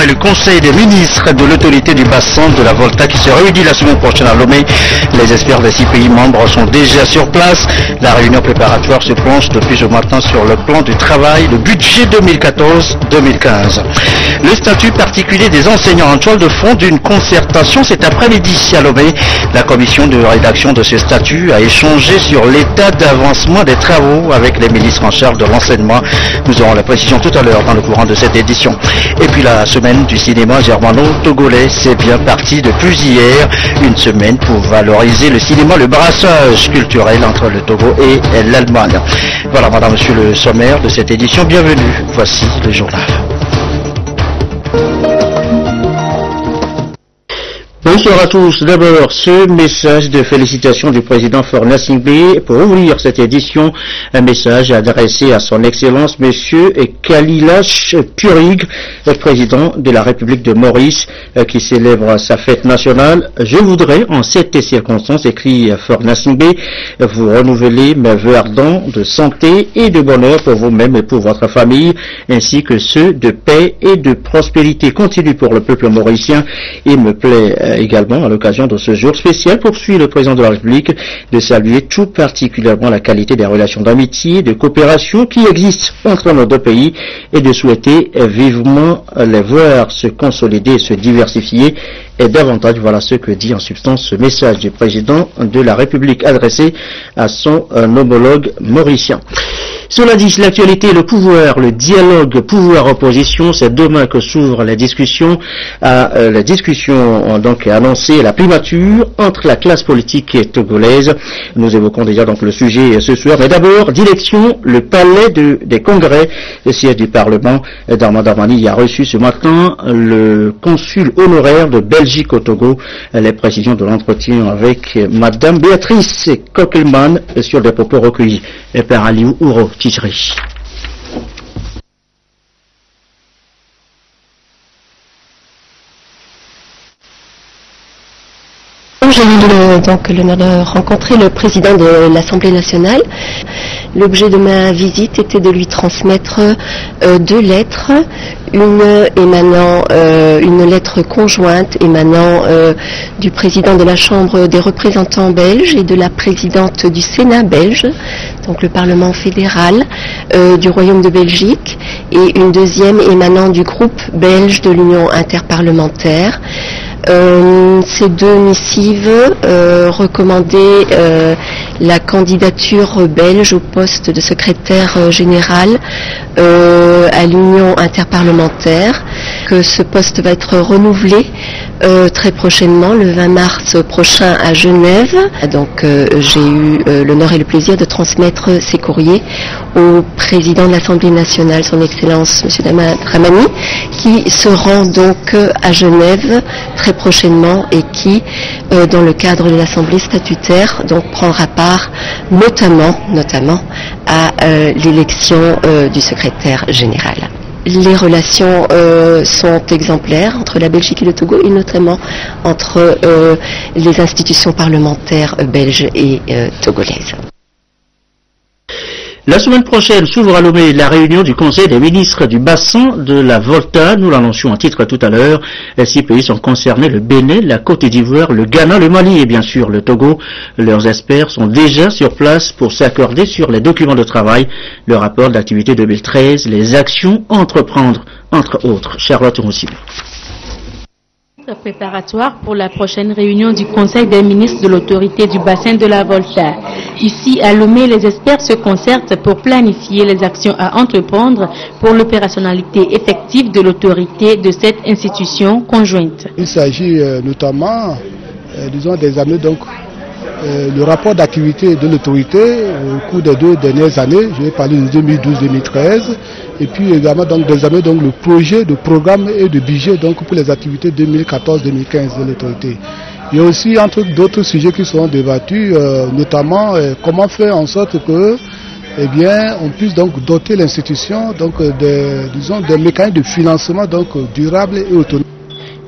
le Conseil des ministres de l'autorité du bassin de la Volta qui se réunit la semaine prochaine à Lomé. Les experts des 6 pays membres sont déjà sur place. La réunion préparatoire se penche depuis ce matin sur le plan du travail, le budget 2014-2015. Le statut particulier des enseignants en toile de fond d'une concertation cet après-midi à Lomé. La commission de rédaction de ce statut a échangé sur l'état d'avancement des travaux avec les ministres en charge de l'enseignement. Nous aurons la précision tout à l'heure dans le courant de cette édition. Et puis la semaine du cinéma germano-togolais, c'est bien parti depuis hier. Une semaine pour valoriser le cinéma, le brassage culturel entre le Togo et l'Allemagne. Voilà, madame, monsieur, le sommaire de cette édition. Bienvenue. Voici le journal. Bonsoir à tous. D'abord, ce message de félicitations du président Faure Gnassingbé pour ouvrir cette édition. Un message adressé à son Excellence, Monsieur Kalilash Purig, président de la République de Maurice, qui célèbre sa fête nationale. Je voudrais, en cette circonstance, écrit Faure Gnassingbé, vous renouveler mes vœux ardents de santé et de bonheur pour vous-même et pour votre famille, ainsi que ceux de paix et de prospérité continue pour le peuple mauricien. Il me plaît également, à l'occasion de ce jour spécial, poursuit le président de la République, de saluer tout particulièrement la qualité des relations d'amitié, de coopération qui existent entre nos deux pays et de souhaiter vivement les voir se consolider et se diversifier et davantage. Voilà ce que dit en substance ce message du président de la République adressé à son homologue mauricien. Cela dit, l'actualité, le pouvoir, le dialogue pouvoir-opposition, c'est demain que s'ouvrent les discussions. La discussion donc annoncée, la primature entre la classe politique togolaise. Nous évoquons déjà donc le sujet ce soir. Mais d'abord, direction le palais des congrès, le siège du Parlement. Darman Darmani a reçu ce matin le consul honoraire de Belgique au Togo. Les précisions de l'entretien avec Madame Béatrice Kokelman sur des propos recueillis par Aliou Ouro Tijri. J'ai eu donc l'honneur de rencontrer le président de l'Assemblée nationale. L'objet de ma visite était de lui transmettre 2 lettres, une lettre conjointe émanant du président de la Chambre des représentants belges et de la présidente du Sénat belge, donc le Parlement fédéral du Royaume de Belgique, et une deuxième émanant du groupe belge de l'Union interparlementaire. Ces 2 missives recommandaient la candidature belge au poste de secrétaire général à l'Union interparlementaire, que ce poste va être renouvelé très prochainement, le 20 mars prochain à Genève. Donc j'ai eu l'honneur et le plaisir de transmettre ces courriers au président de l'Assemblée nationale, son Excellence M. Dramani, qui se rend donc à Genève très prochainement et qui, dans le cadre de l'Assemblée statutaire, donc prendra part notamment à l'élection du secrétaire général. Les relations sont exemplaires entre la Belgique et le Togo, et notamment entre les institutions parlementaires belges et togolaises. La semaine prochaine s'ouvre à Lomé la réunion du Conseil des ministres du bassin de la Volta. Nous l'annoncions en titre tout à l'heure. Les 6 pays sont concernés, le Bénin, la Côte d'Ivoire, le Ghana, le Mali et bien sûr le Togo. Leurs experts sont déjà sur place pour s'accorder sur les documents de travail, le rapport d'activité 2013, les actions à entreprendre, entre autres. Charlotte Roussimo. Préparatoire pour la prochaine réunion du Conseil des ministres de l'autorité du bassin de la Volta. Ici, à Lomé, les experts se concertent pour planifier les actions à entreprendre pour l'opérationnalité effective de l'autorité de cette institution conjointe. Il s'agit notamment, des années, donc, le rapport d'activité de l'autorité au cours des 2 dernières années, je vais parler de 2012-2013, et puis également donc désormais donc le projet de programme et de budget donc pour les activités 2014-2015 de l'autorité. Il y a aussi entre d'autres sujets qui seront débattus, notamment comment faire en sorte que on puisse donc doter l'institution donc des mécanismes de financement donc durables et autonomes.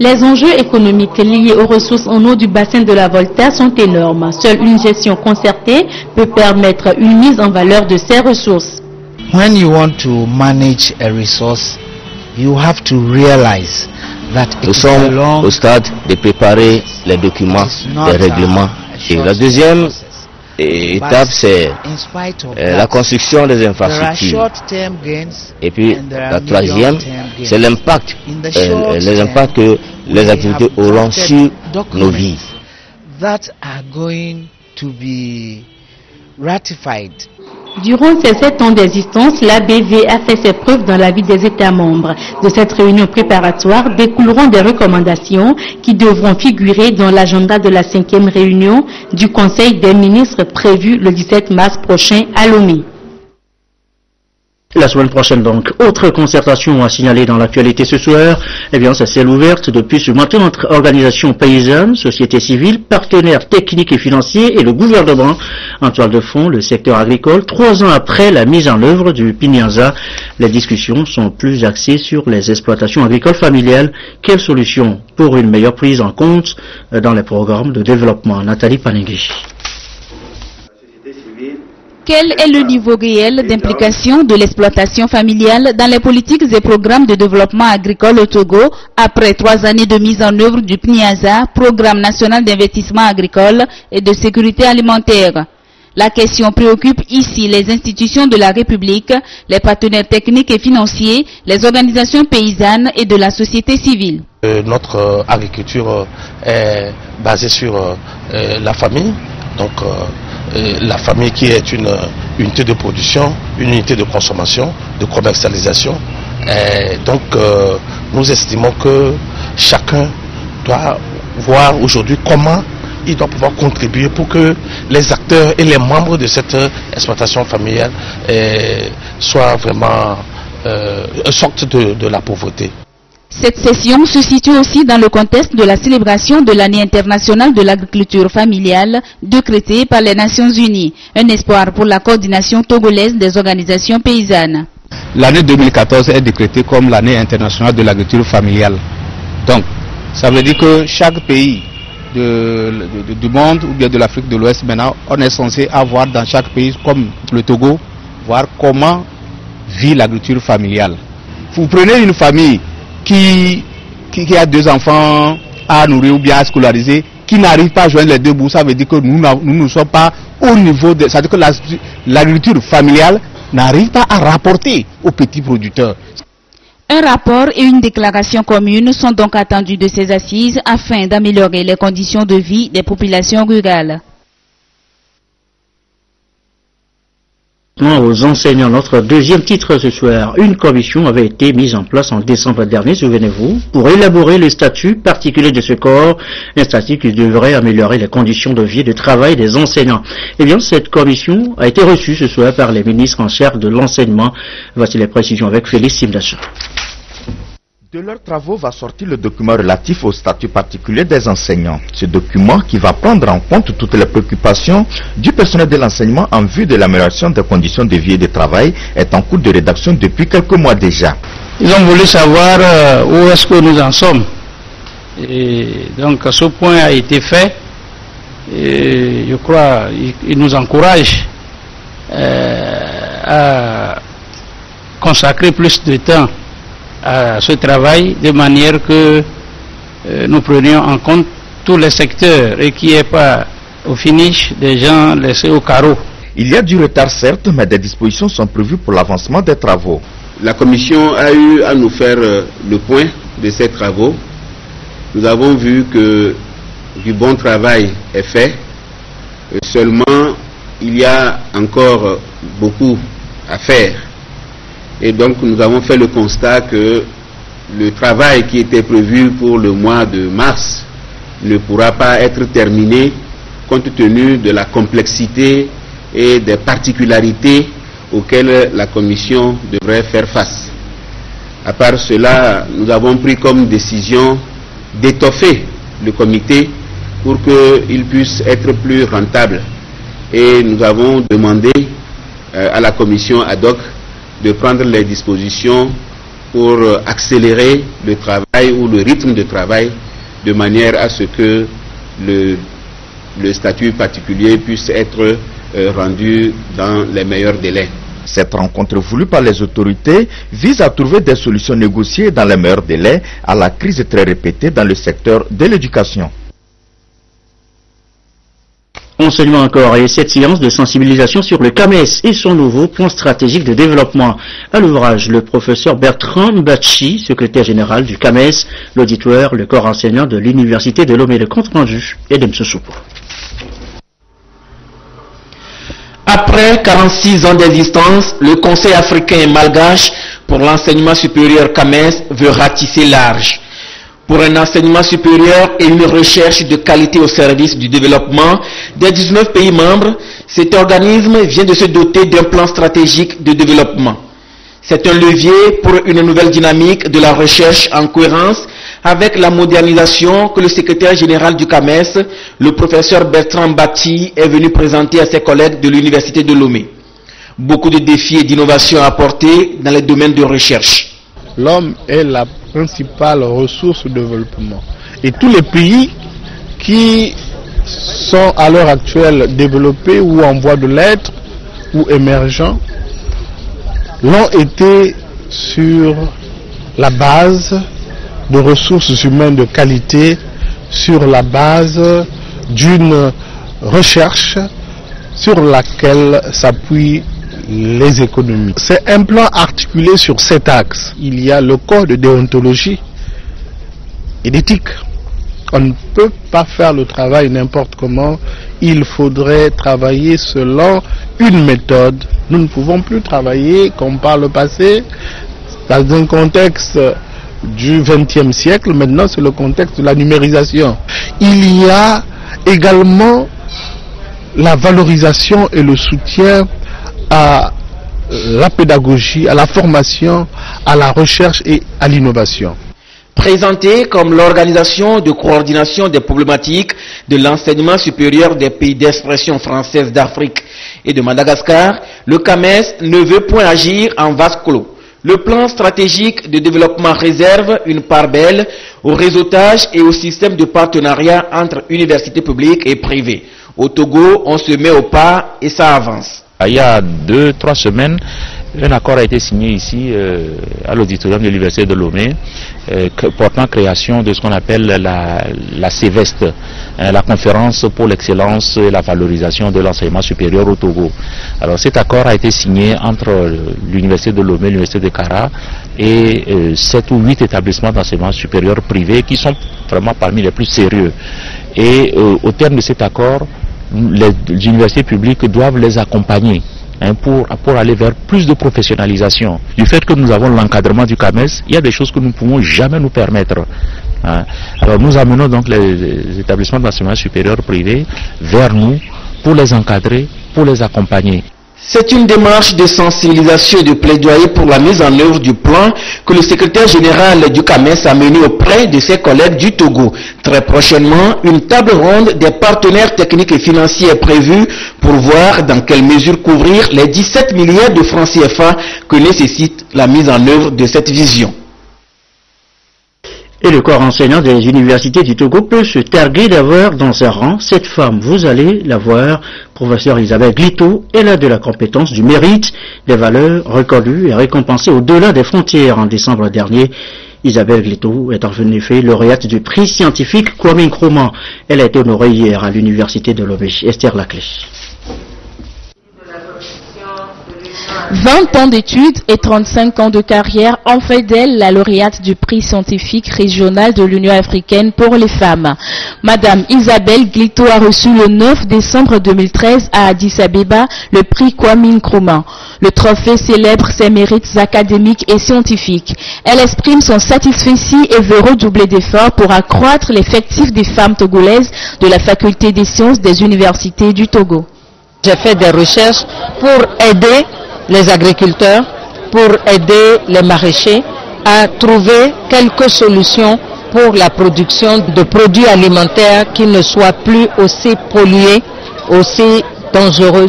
Les enjeux économiques liés aux ressources en eau du bassin de la Volta sont énormes. Seule une gestion concertée peut permettre une mise en valeur de ces ressources. When you want to manage a resource, you have to realize Nous sommes au stade de préparer les documents, les règlements. Et la deuxième étape, c'est la construction des infrastructures. Et puis la troisième, c'est l'impact, les impacts que les activités auront sur nos vies. Durant ces 7 ans d'existence, l'ABV a fait ses preuves dans la vie des États membres. De cette réunion préparatoire découleront des recommandations qui devront figurer dans l'agenda de la 5e réunion du Conseil des ministres prévue le 17 mars prochain à Lomé. La semaine prochaine donc, autre concertation à signaler dans l'actualité ce soir, eh bien c'est celle ouverte depuis ce matin entre organisations paysannes, sociétés civiles, partenaires techniques et financiers et le gouvernement. En toile de fond, le secteur agricole, 3 ans après la mise en œuvre du PNIASA, les discussions sont plus axées sur les exploitations agricoles familiales. Quelle solution pour une meilleure prise en compte dans les programmes de développement? Nathalie Panengui. Quel est le niveau réel d'implication de l'exploitation familiale dans les politiques et programmes de développement agricole au Togo après 3 années de mise en œuvre du PNIASA, Programme national d'investissement agricole et de sécurité alimentaire? La question préoccupe ici les institutions de la République, les partenaires techniques et financiers, les organisations paysannes et de la société civile. Notre agriculture est basée sur la famille, donc la famille qui est une unité de production, une unité de consommation, de commercialisation. Et donc nous estimons que chacun doit voir aujourd'hui comment il doit pouvoir contribuer pour que les acteurs et les membres de cette exploitation familiale soient vraiment sortent de la pauvreté. Cette session se situe aussi dans le contexte de la célébration de l'année internationale de l'agriculture familiale décrétée par les Nations Unies. Un espoir pour la coordination togolaise des organisations paysannes. L'année 2014 est décrétée comme l'année internationale de l'agriculture familiale. Donc, ça veut dire que chaque pays du monde ou bien de l'Afrique de l'Ouest maintenant, on est censé avoir dans chaque pays, comme le Togo, voir comment vit l'agriculture familiale. Vous prenez une famille qui a 2 enfants à nourrir ou bien à scolariser, qui n'arrive pas à joindre les 2 bouts, ça veut dire que nous ne sommes pas au niveau de... C'est-à-dire que l'agriculture familiale n'arrive pas à rapporter aux petits producteurs. Un rapport et une déclaration commune sont donc attendus de ces assises afin d'améliorer les conditions de vie des populations rurales. Aux enseignants, notre deuxième titre ce soir. Une commission avait été mise en place en décembre dernier, souvenez-vous, pour élaborer le statut particulier de ce corps, un statut qui devrait améliorer les conditions de vie et de travail des enseignants. Eh bien, cette commission a été reçue ce soir par les ministres en charge de l'enseignement. Voici les précisions avec Félix Simdacha. De leurs travaux va sortir le document relatif au statut particulier des enseignants. Ce document, qui va prendre en compte toutes les préoccupations du personnel de l'enseignement en vue de l'amélioration des conditions de vie et de travail, est en cours de rédaction depuis quelques mois déjà. Ils ont voulu savoir où est-ce que nous en sommes. Et donc ce point a été fait. Et je crois qu'il nous encourage à consacrer plus de temps à ce travail de manière que nous prenions en compte tous les secteurs et qu'il n'y ait pas au finish des gens laissés au carreau. Il y a du retard certes, mais des dispositions sont prévues pour l'avancement des travaux. La commission a eu à nous faire le point de ces travaux. Nous avons vu que du bon travail est fait. Seulement, il y a encore beaucoup à faire. Et donc nous avons fait le constat que le travail qui était prévu pour le mois de mars ne pourra pas être terminé compte tenu de la complexité et des particularités auxquelles la commission devrait faire face. À part cela, nous avons pris comme décision d'étoffer le comité pour qu'il puisse être plus rentable. Et nous avons demandé à la commission ad hoc de prendre les dispositions pour accélérer le travail ou le rythme de travail de manière à ce que le statut particulier puisse être rendu dans les meilleurs délais. Cette rencontre voulue par les autorités vise à trouver des solutions négociées dans les meilleurs délais à la crise très répétée dans le secteur de l'éducation. Enseignement encore et cette séance de sensibilisation sur le CAMES et son nouveau plan stratégique de développement. À l'ouvrage, le professeur Bertrand Bachi, secrétaire général du CAMES, l'auditoire, le corps enseignant de l'Université de Lomé, le compte-rendu et d'Emsoussoupo. Après 46 ans d'existence, le Conseil africain et malgache pour l'enseignement supérieur CAMES veut ratisser large. Pour un enseignement supérieur et une recherche de qualité au service du développement des 19 pays membres, cet organisme vient de se doter d'un plan stratégique de développement. C'est un levier pour une nouvelle dynamique de la recherche en cohérence avec la modernisation que le secrétaire général du CAMES, le professeur Bertrand Bachi, est venu présenter à ses collègues de l'Université de Lomé. Beaucoup de défis et d'innovations à apporter dans les domaines de recherche. L'homme est la principale ressource de développement. Et tous les pays qui sont à l'heure actuelle développés ou en voie de l'être ou émergents l'ont été sur la base de ressources humaines de qualité, sur la base d'une recherche sur laquelle s'appuient les économies. C'est un plan articulé sur 7 axes. Il y a le code de déontologie et d'éthique. On ne peut pas faire le travail n'importe comment. Il faudrait travailler selon une méthode. Nous ne pouvons plus travailler comme par le passé dans un contexte du XXe siècle. Maintenant, c'est le contexte de la numérisation. Il y a également la valorisation et le soutien à la pédagogie, à la formation, à la recherche et à l'innovation. Présenté comme l'organisation de coordination des problématiques de l'enseignement supérieur des pays d'expression française d'Afrique et de Madagascar, le CAMES ne veut point agir en vase clos. Le plan stratégique de développement réserve une part belle au réseautage et au système de partenariat entre universités publiques et privées. Au Togo, on se met au pas et ça avance. Il y a 2-3 semaines, un accord a été signé ici à l'auditorium de l'Université de Lomé portant création de ce qu'on appelle la CEVEST, la conférence pour l'excellence et la valorisation de l'enseignement supérieur au Togo. Alors cet accord a été signé entre l'Université de Lomé, l'Université de Kara et 7 ou 8 établissements d'enseignement supérieur privés qui sont vraiment parmi les plus sérieux. Et au terme de cet accord, les universités publiques doivent les accompagner pour aller vers plus de professionnalisation. Du fait que nous avons l'encadrement du CAMES, il y a des choses que nous ne pouvons jamais nous permettre. Alors nous amenons donc les établissements d'enseignement supérieur privés vers nous pour les encadrer, pour les accompagner. C'est une démarche de sensibilisation et de plaidoyer pour la mise en œuvre du plan que le secrétaire général du CAMES a mené auprès de ses collègues du Togo. Très prochainement, une table ronde des partenaires techniques et financiers est prévue pour voir dans quelle mesure couvrir les 17 milliards de francs CFA que nécessite la mise en œuvre de cette vision. Et le corps enseignant des universités du Togo peut se targuer d'avoir dans sa rang cette femme. Vous allez la voir, professeur Isabelle Glito, elle a de la compétence, du mérite, des valeurs reconnues et récompensées au-delà des frontières. En décembre dernier, Isabelle Glito est en effet lauréate du prix scientifique Kwame Nkrumah. Elle a été honorée hier à l'université de Lomé. Esther Laclé. 20 ans d'études et 35 ans de carrière ont fait d'elle la lauréate du prix scientifique régional de l'Union africaine pour les femmes. Madame Isabelle Glito a reçu le 9 décembre 2013 à Addis Abeba le prix Kwame Nkrumah. Le trophée célèbre ses mérites académiques et scientifiques. Elle exprime son satisfecit et veut redoubler d'efforts pour accroître l'effectif des femmes togolaises de la faculté des sciences des universités du Togo. J'ai fait des recherches pour aider les agriculteurs, pour aider les maraîchers à trouver quelques solutions pour la production de produits alimentaires qui ne soient plus aussi pollués, aussi dangereux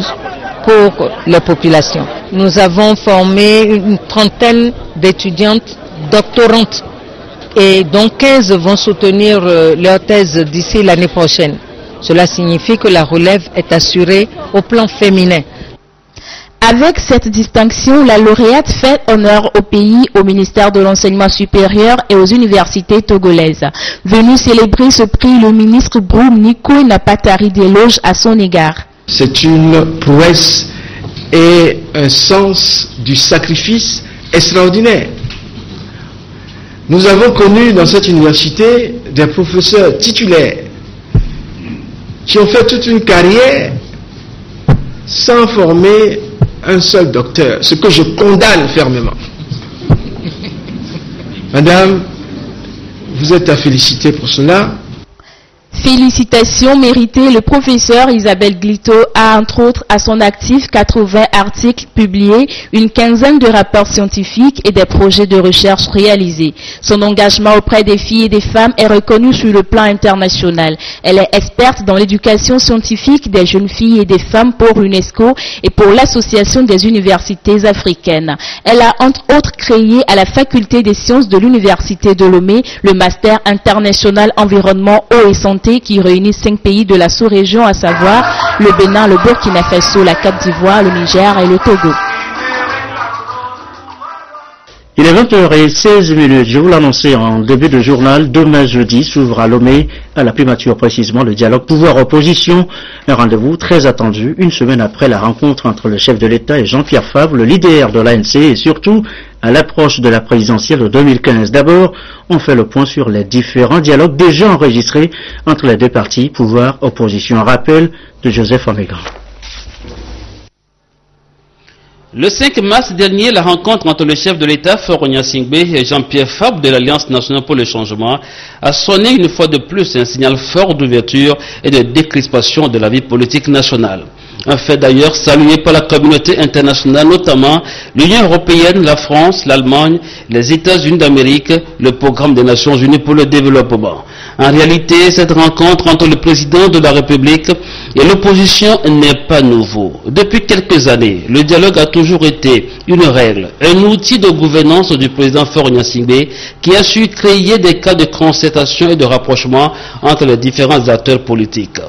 pour les populations. Nous avons formé une trentaine d'étudiantes doctorantes et dont 15 vont soutenir leur thèse d'ici l'année prochaine. Cela signifie que la relève est assurée au plan féminin. Avec cette distinction, la lauréate fait honneur au pays, au ministère de l'Enseignement supérieur et aux universités togolaises. Venu célébrer ce prix, le ministre Broum Nikoy n'a pas tari d'éloges à son égard. C'est une prouesse et un sens du sacrifice extraordinaire. Nous avons connu dans cette université des professeurs titulaires qui ont fait toute une carrière sans former un seul docteur, ce que je condamne fermement. Madame, vous êtes à féliciter pour cela. Félicitations méritées, le professeur Isabelle Glito a entre autres à son actif 80 articles publiés, une quinzaine de rapports scientifiques et des projets de recherche réalisés. Son engagement auprès des filles et des femmes est reconnu sur le plan international. Elle est experte dans l'éducation scientifique des jeunes filles et des femmes pour l'UNESCO et pour l'Association des universités africaines. Elle a entre autres créé à la faculté des sciences de l'Université de Lomé le Master international environnement, eau et santé qui réunit 5 pays de la sous-région, à savoir le Bénin, le Burkina Faso, la Côte d'Ivoire, le Niger et le Togo. Il est 20h16. Je vous l'annonçais en début de journal. Demain jeudi s'ouvre à Lomé, à la primature précisément, le dialogue pouvoir-opposition. Un rendez-vous très attendu, une semaine après la rencontre entre le chef de l'État et Jean-Pierre Favre, le leader de l'ANC, et surtout à l'approche de la présidentielle de 2015. D'abord, on fait le point sur les différents dialogues déjà enregistrés entre les deux partis, pouvoir-opposition. Un rappel de Joseph Omégan. Le 5 mars dernier, la rencontre entre le chef de l'État, Faure Gnassingbé, et Jean-Pierre Favre de l'Alliance nationale pour le changement a sonné une fois de plus un signal fort d'ouverture et de décrispation de la vie politique nationale. Un fait d'ailleurs salué par la communauté internationale, notamment l'Union européenne, la France, l'Allemagne, les États-Unis d'Amérique, le programme des Nations Unies pour le développement. En réalité, cette rencontre entre le président de la République et l'opposition n'est pas nouveau. Depuis quelques années, le dialogue a toujours été une règle, un outil de gouvernance du président Faure Gnassingbé qui a su créer des cas de concertation et de rapprochement entre les différents acteurs politiques.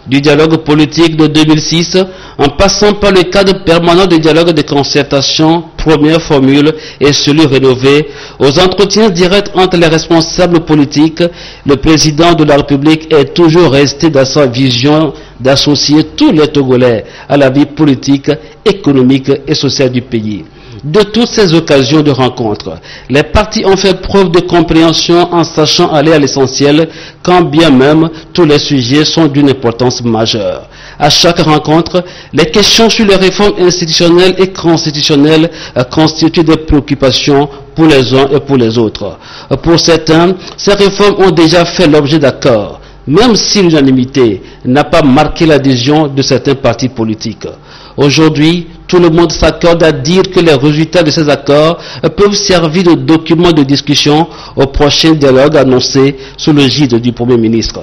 Du dialogue politique de 2006, en passant par le cadre permanent de dialogue de concertation, première formule, et celui rénové, aux entretiens directs entre les responsables politiques, le président de la République est toujours resté dans sa vision d'associer tous les Togolais à la vie politique, économique et sociale du pays. De toutes ces occasions de rencontre, les partis ont fait preuve de compréhension en sachant aller à l'essentiel, quand bien même tous les sujets sont d'une importance majeure. À chaque rencontre, les questions sur les réformes institutionnelles et constitutionnelles constituent des préoccupations pour les uns et pour les autres. Pour certains, ces réformes ont déjà fait l'objet d'accords, même si l'unanimité n'a pas marqué l'adhésion de certains partis politiques. Aujourd'hui, tout le monde s'accorde à dire que les résultats de ces accords peuvent servir de document de discussion au prochain dialogue annoncé sous l'égide du Premier ministre.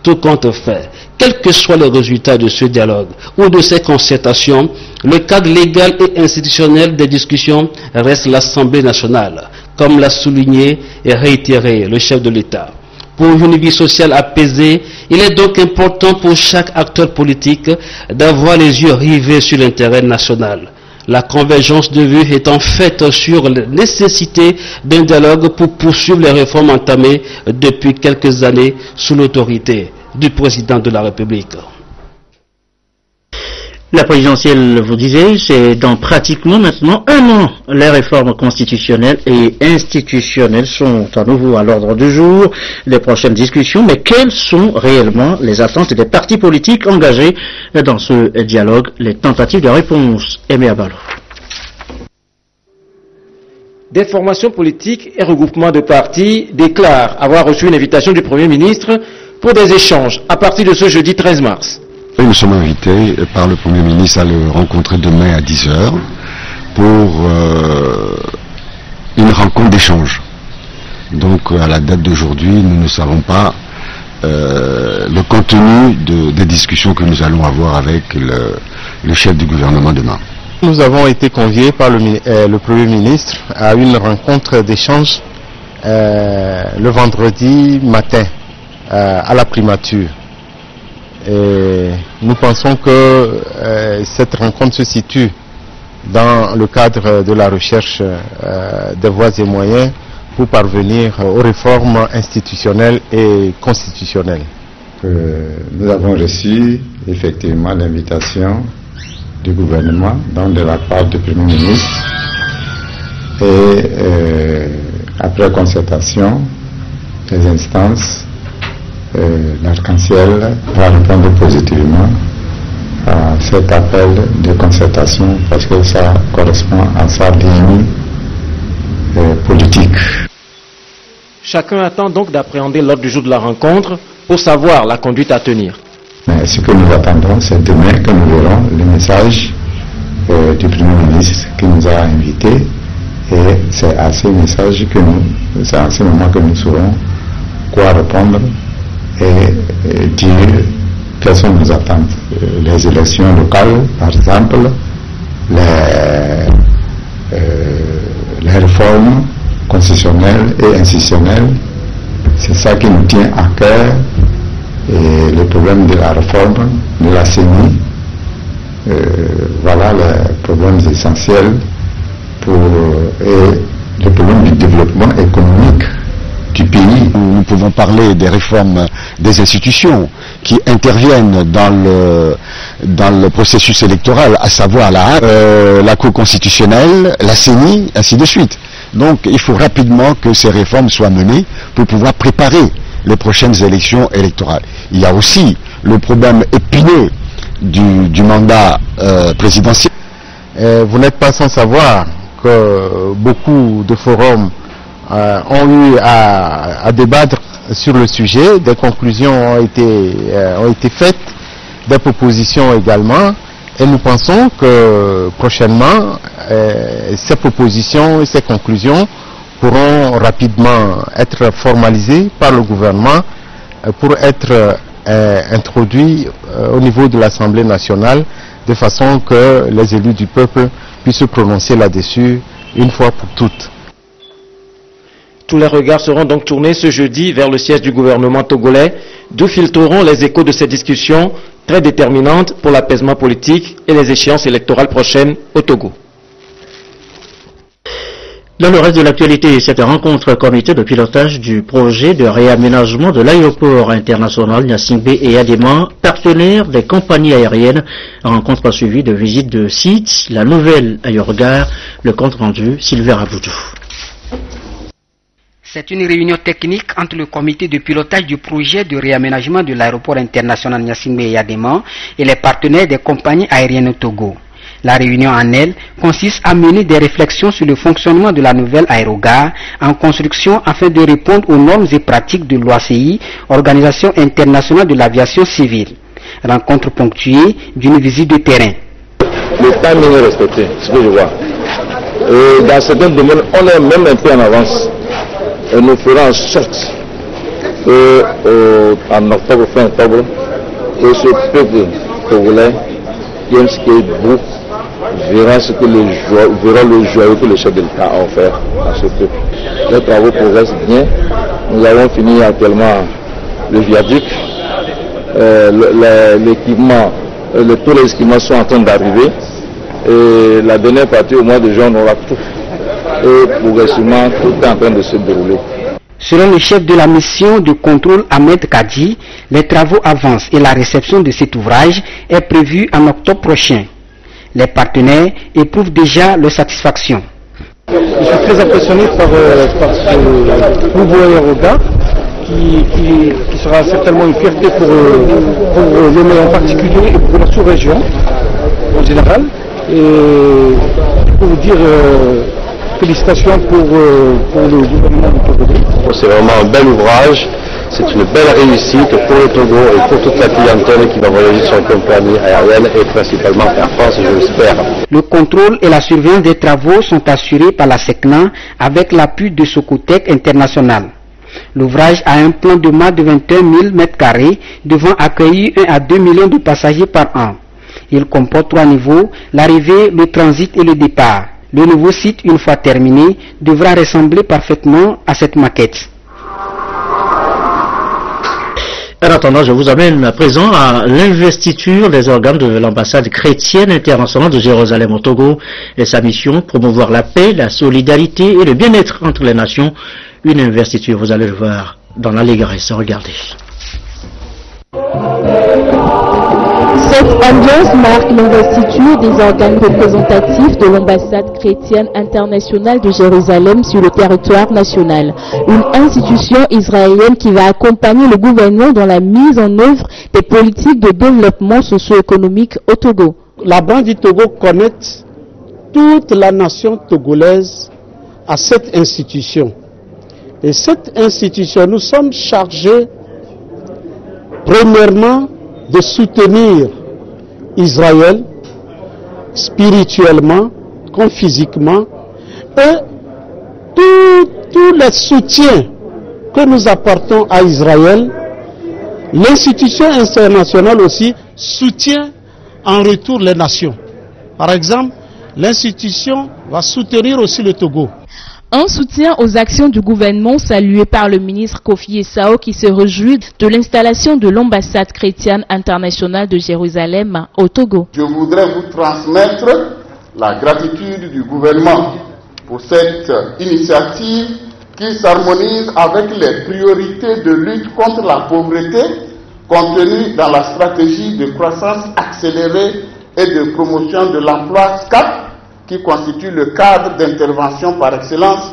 Tout compte fait, quels que soient les résultats de ce dialogue ou de ces concertations, le cadre légal et institutionnel des discussions reste l'Assemblée nationale, comme l'a souligné et réitéré le chef de l'État. Pour une vie sociale apaisée, il est donc important pour chaque acteur politique d'avoir les yeux rivés sur l'intérêt national. La convergence de vues est en fait sur la nécessité d'un dialogue pour poursuivre les réformes entamées depuis quelques années sous l'autorité du président de la République. La présidentielle, vous disiez, c'est dans pratiquement maintenant un an. Les réformes constitutionnelles et institutionnelles sont à nouveau à l'ordre du jour des prochaines discussions. Mais quelles sont réellement les attentes des partis politiques engagés dans ce dialogue? Les tentatives de réponse. Aimé Abalo. Des formations politiques et regroupements de partis déclarent avoir reçu une invitation du Premier ministre pour des échanges à partir de ce jeudi 13 mars. Nous sommes invités par le Premier ministre à le rencontrer demain à 10h pour une rencontre d'échange. Donc à la date d'aujourd'hui, nous ne savons pas le contenu des discussions que nous allons avoir avec le chef du gouvernement demain. Nous avons été conviés par le Premier ministre à une rencontre d'échange le vendredi matin à la primature. Et nous pensons que cette rencontre se situe dans le cadre de la recherche des voies et moyens pour parvenir aux réformes institutionnelles et constitutionnelles. Nous avons reçu effectivement l'invitation du gouvernement, donc de la part du Premier ministre, et après concertation des instances, l'Arc-en-Ciel va répondre positivement à cet appel de concertation parce que ça correspond à sa ligne politique. Chacun attend donc d'appréhender l'ordre du jour de la rencontre pour savoir la conduite à tenir. Mais ce que nous attendons, c'est demain que nous verrons le message du Premier ministre qui nous a invités, et c'est à ce message c'est à ce moment que nous saurons quoi répondre et dire quelles sont nos attentes. Les élections locales, par exemple, les réformes constitutionnelles et institutionnelles, c'est ça qui nous tient à cœur. Et le problème de la réforme de la CENI, voilà les problèmes essentiels et le problème du développement économique du pays. Nous pouvons parler des réformes des institutions qui interviennent dans le processus électoral, à savoir la Cour constitutionnelle, la CENI, ainsi de suite. Donc il faut rapidement que ces réformes soient menées pour pouvoir préparer les prochaines élections électorales. Il y a aussi le problème épineux du mandat présidentiel. Vous n'êtes pas sans savoir que beaucoup de forums ont eu à débattre sur le sujet. Des conclusions ont été faites, des propositions également, et nous pensons que prochainement ces propositions et ces conclusions pourront rapidement être formalisées par le gouvernement pour être introduits au niveau de l'Assemblée nationale, de façon que les élus du peuple puissent se prononcer là-dessus une fois pour toutes. Tous les regards seront donc tournés ce jeudi vers le siège du gouvernement togolais, d'où filtreront les échos de ces discussions très déterminantes pour l'apaisement politique et les échéances électorales prochaines au Togo. Dans le reste de l'actualité, cette rencontre comité de pilotage du projet de réaménagement de l'aéroport international Gnassingbé et Adéma, partenaires des compagnies aériennes, rencontre suivie de visites de sites, la nouvelle aérogare, le compte rendu Sylvain Aboudou. C'est une réunion technique entre le comité de pilotage du projet de réaménagement de l'aéroport international Gnassingbé et Adéma et les partenaires des compagnies aériennes au Togo. La réunion en elle consiste à mener des réflexions sur le fonctionnement de la nouvelle aérogare en construction afin de répondre aux normes et pratiques de l'OACI, Organisation internationale de l'aviation civile. Rencontre ponctuée d'une visite de terrain. Le timing est respecté, ce que je vois. Dans certains domaines, on est même un peu en avance. Et nous ferons en sorte qu'en octobre, fin octobre, que ce peuple congolais qui aime ce qui est beau verra le joyau que les chefs de l'État ont fait à ce peuple. Les travaux progressent bien. Nous avons fini actuellement le viaduc. L'équipement, tous les équipements sont en train d'arriver. Et la dernière partie, au mois de juin, on aura tout. Et progressivement, tout est en train de se dérouler. Selon le chef de la mission de contrôle Ahmed Kadi, les travaux avancent et la réception de cet ouvrage est prévue en octobre prochain. Les partenaires éprouvent déjà leur satisfaction. Je suis très impressionné par ce nouveau aérogare qui sera certainement une fierté pour Lomé en particulier et pour la sous-région en général. Et pour vous dire félicitations pour le gouvernement du Togo. C'est vraiment un bel ouvrage, c'est une belle réussite pour le Togo et pour toute la clientèle qui va voyager sur une compagnie aérienne et principalement Air France, je l'espère. Le contrôle et la surveillance des travaux sont assurés par la SECNA avec l'appui de Socotec International. L'ouvrage a un plan de masse de 21 000 m2 devant accueillir 1 à 2 millions de passagers par an. Il comporte 3 niveaux, l'arrivée, le transit et le départ. Le nouveau site, une fois terminé, devra ressembler parfaitement à cette maquette. En attendant, je vous amène à présent à l'investiture des organes de l'ambassade chrétienne internationale de Jérusalem au Togo et sa mission, promouvoir la paix, la solidarité et le bien-être entre les nations. Une investiture, vous allez le voir dans l'allégresse. Regardez. Cette ambiance marque l'investiture des organes représentatifs de l'ambassade chrétienne internationale de Jérusalem sur le territoire national, une institution israélienne qui va accompagner le gouvernement dans la mise en œuvre des politiques de développement socio-économique au Togo. La branche du Togo connecte toute la nation togolaise à cette institution. Et cette institution, nous sommes chargés, premièrement, de soutenir Israël spirituellement comme physiquement, et tous les soutiens que nous apportons à Israël, l'institution internationale aussi soutient en retour les nations. Par exemple, l'institution va soutenir aussi le Togo. Un soutien aux actions du gouvernement salué par le ministre Kofi Essao qui se réjouit de l'installation de l'ambassade chrétienne internationale de Jérusalem au Togo. Je voudrais vous transmettre la gratitude du gouvernement pour cette initiative qui s'harmonise avec les priorités de lutte contre la pauvreté contenues dans la stratégie de croissance accélérée et de promotion de l'emploi SCAP, qui constitue le cadre d'intervention par excellence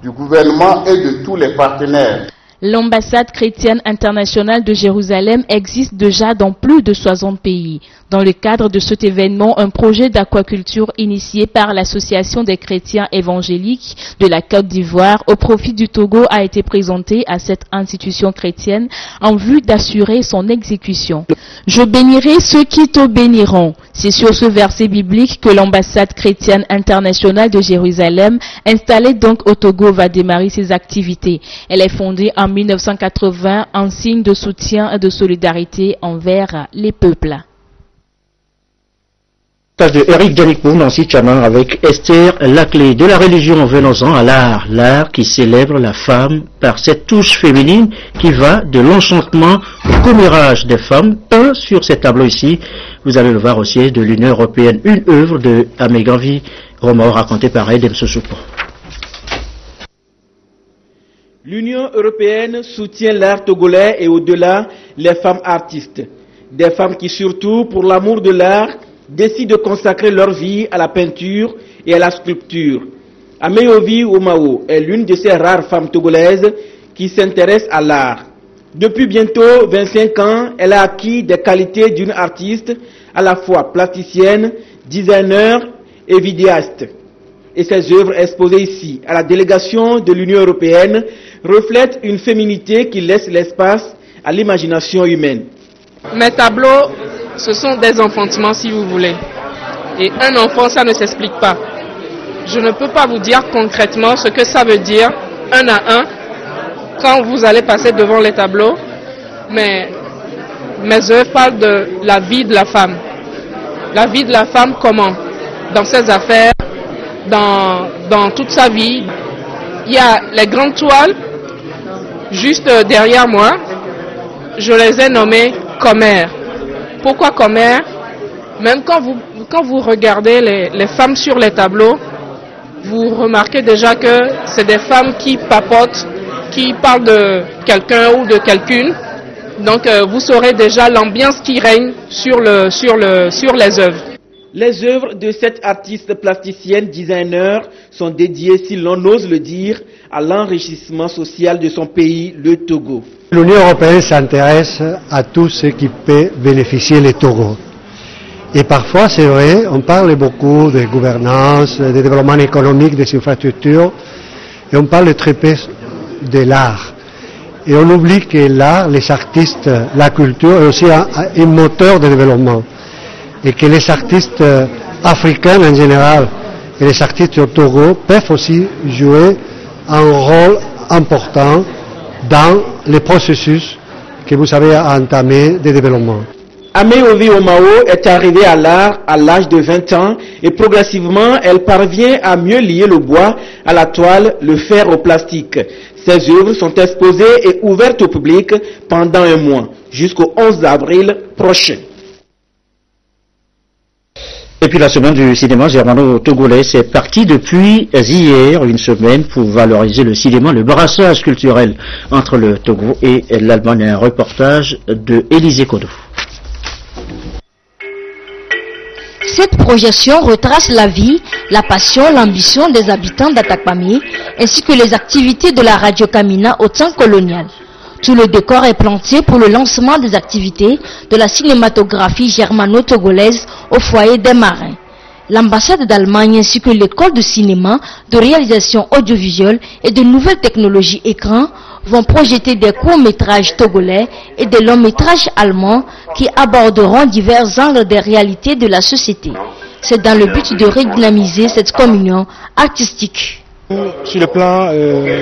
du gouvernement et de tous les partenaires. L'ambassade chrétienne internationale de Jérusalem existe déjà dans plus de 60 pays. Dans le cadre de cet événement, un projet d'aquaculture initié par l'Association des chrétiens évangéliques de la Côte d'Ivoire au profit du Togo a été présenté à cette institution chrétienne en vue d'assurer son exécution. Je bénirai ceux qui te béniront. C'est sur ce verset biblique que l'ambassade chrétienne internationale de Jérusalem, installée donc au Togo, va démarrer ses activités. Elle est fondée en 1980 en signe de soutien et de solidarité envers les peuples. De Eric Danikou, Nancy Chaman avec Esther Laclé. De la religion, venons-en à l'art. L'art qui célèbre la femme par cette touche féminine qui va de l'enchantement au commérage des femmes. Peint sur ces tableaux ici, vous allez le voir au siège de l'Union Européenne, une œuvre de Améganvi Romo racontée par Edem Sosupo. L'Union européenne soutient l'art togolais et au-delà les femmes artistes. Des femmes qui, surtout pour l'amour de l'art, décident de consacrer leur vie à la peinture et à la sculpture. Ameyovi Omao est l'une de ces rares femmes togolaises qui s'intéressent à l'art. Depuis bientôt 25 ans, elle a acquis des qualités d'une artiste à la fois plasticienne, designer et vidéaste. Et ses œuvres exposées ici à la délégation de l'Union européenne reflètent une féminité qui laisse l'espace à l'imagination humaine. Mes tableaux, ce sont des enfantements si vous voulez. Et un enfant, ça ne s'explique pas. Je ne peux pas vous dire concrètement ce que ça veut dire, un à un, quand vous allez passer devant les tableaux. Mais mes œuvres parlent de la vie de la femme. La vie de la femme comment? Dans ses affaires, dans toute sa vie. Il y a les grandes toiles, juste derrière moi. Je les ai nommées commères. Pourquoi commères? Même quand vous regardez les femmes sur les tableaux, vous remarquez déjà que c'est des femmes qui papotent, qui parlent de quelqu'un ou de quelqu'une. Donc vous saurez déjà l'ambiance qui règne sur les œuvres. Les œuvres de cette artiste plasticienne designer sont dédiées, si l'on ose le dire, à l'enrichissement social de son pays, le Togo. L'Union européenne s'intéresse à tout ce qui peut bénéficier le Togo. Et parfois, c'est vrai, on parle beaucoup de gouvernance, de développement économique, des infrastructures, et on parle très peu de l'art. Et on oublie que l'art, les artistes, la culture est aussi un moteur de développement. Et que les artistes africains en général et les artistes au Togo peuvent aussi jouer un rôle important dans les processus que vous avez entamés de développement. Ameyovi Omao est arrivée à l'art à l'âge de 20 ans et progressivement elle parvient à mieux lier le bois à la toile, le fer au plastique. Ses œuvres sont exposées et ouvertes au public pendant un mois. jusqu'au 11 avril prochain. Et puis la semaine du cinéma germano-togolais, c'est parti depuis hier, une semaine pour valoriser le cinéma, le brassage culturel entre le Togo et l'Allemagne. Un reportage de Élisée Kodo. Cette projection retrace la vie, la passion, l'ambition des habitants d'Atakpamé, ainsi que les activités de la radio Kamina au temps colonial. Tout le décor est planté pour le lancement des activités de la cinématographie germano-togolaise au foyer des marins. L'ambassade d'Allemagne ainsi que l'école de cinéma, de réalisation audiovisuelle et de nouvelles technologies écran vont projeter des courts-métrages togolais et des longs-métrages allemands qui aborderont divers angles des réalités de la société. C'est dans le but de redynamiser cette communion artistique. Sur le plan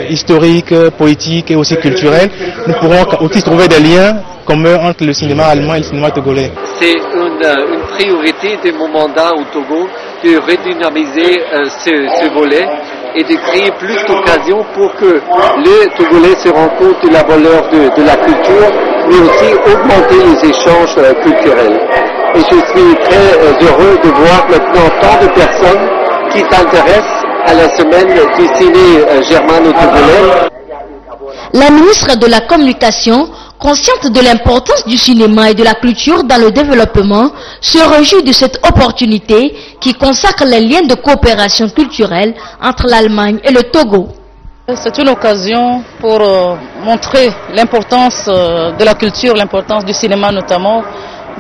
historique, politique et aussi culturel, nous pourrons aussi trouver des liens communs entre le cinéma allemand et le cinéma togolais. C'est une priorité de mon mandat au Togo de redynamiser ce volet et de créer plus d'occasions pour que les Togolais se rendent compte de la valeur de la culture, mais aussi augmenter les échanges culturels. Et je suis très heureux de voir maintenant tant de personnes qui s'intéressent à la semaine du ciné germano-togolais. La ministre de la Communication, consciente de l'importance du cinéma et de la culture dans le développement, se réjouit de cette opportunité qui consacre les liens de coopération culturelle entre l'Allemagne et le Togo. C'est une occasion pour montrer l'importance de la culture, l'importance du cinéma notamment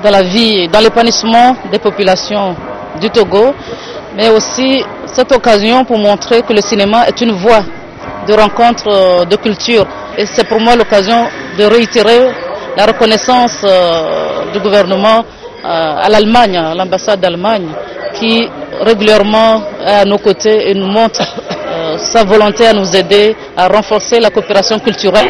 dans la vie, dans l'épanouissement des populations du Togo, mais aussi cette occasion pour montrer que le cinéma est une voie de rencontre de culture. Et c'est pour moi l'occasion de réitérer la reconnaissance du gouvernement à l'Allemagne, à l'ambassade d'Allemagne, qui régulièrement est à nos côtés et nous montre sa volonté à nous aider à renforcer la coopération culturelle.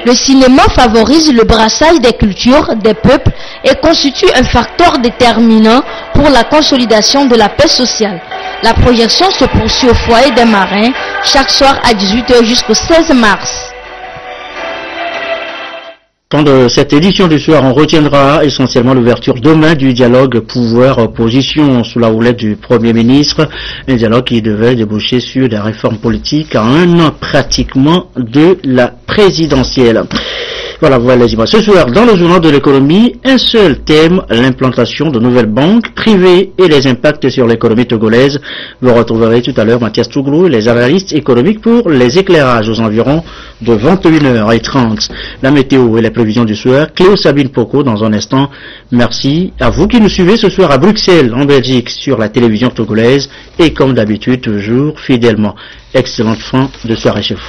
Le cinéma favorise le brassage des cultures, des peuples et constitue un facteur déterminant pour la consolidation de la paix sociale. La projection se poursuit au foyer des marins chaque soir à 18h jusqu'au 16 mars. Dans de cette édition du soir, on retiendra essentiellement l'ouverture demain du dialogue pouvoir-opposition sous la houlette du Premier ministre. Un dialogue qui devait déboucher sur des réformes politiques à un an pratiquement de la présidentielle. Voilà les images. Ce soir, dans le journal de l'économie, un seul thème, l'implantation de nouvelles banques privées et les impacts sur l'économie togolaise. Vous retrouverez tout à l'heure Mathias Touglou et les analystes économiques pour les éclairages aux environs de 21h30. La météo et les prévisions du soir, Cléo Sabine Poco dans un instant. Merci à vous qui nous suivez ce soir à Bruxelles, en Belgique, sur la télévision togolaise et comme d'habitude, toujours fidèlement. Excellente fin de soirée chez vous.